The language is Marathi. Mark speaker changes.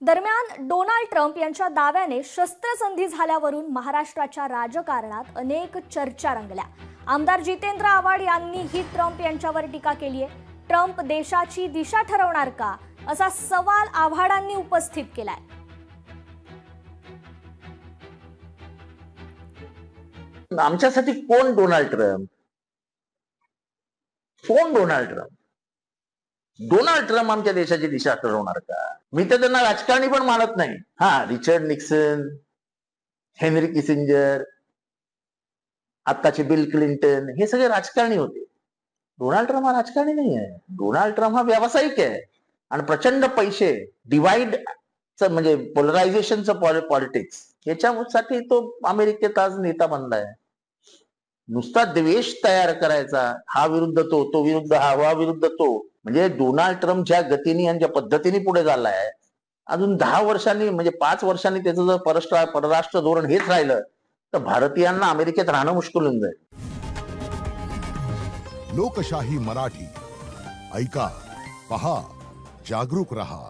Speaker 1: दरम्यान डोनाल्ड ट्रम्प यांच्या दाव्याने शस्त्रसंधी झाल्यावरून महाराष्ट्राच्या राजकारणात अनेक चर्चा रंगल्या। आमदार जितेंद्र आव्हाड यांनीही ट्रम्प यांच्यावर टीका केली आहे। ट्रम्प देशाची दिशा ठरवणार का, असा सवाल आव्हाडांनी उपस्थित केलाय।
Speaker 2: आमच्यासाठी कोण डोनाल्ड ट्रम्प? कोण डोनाल्ड ट्रम्प? डोनाल्ड ट्रम्प आमच्या देशाची दिशा ठरवणार का? मी तर त्यांना राजकारणी पण मानत नाही। रिचर्ड निक्सन, हेनरी किसिंजर, आत्ताचे बिल क्लिंटन, हे सगळे राजकारणी होते। डोनाल्ड ट्रम्प हा राजकारणी नाही आहे। डोनाल्ड ट्रम्प हा व्यावसायिक आहे आणि प्रचंड पैसे, डिवाइड म्हणजे पोलरायझेशनचं पॉलिटिक्स, याच्यासाठी तो अमेरिकेत आज नेता बनलाय। नुसता द्वेष तयार करायचा, हा विरुद्ध तो, तो विरुद्ध हा विरुद्ध तो, म्हणजे डोनाल्ड ट्रम्प ज्या गतीने आणि ज्या पद्धतीने पुढे झालाय, अजून 10 वर्षांनी म्हणजे 5 वर्षांनी त्याचं जर परराष्ट्र धोरण हेच राहिलं तर भारतीयांना अमेरिकेत राहणं मुश्किल होऊन जाईल।
Speaker 3: लोकशाही मराठी ऐका, पहा, जागरूक रहा।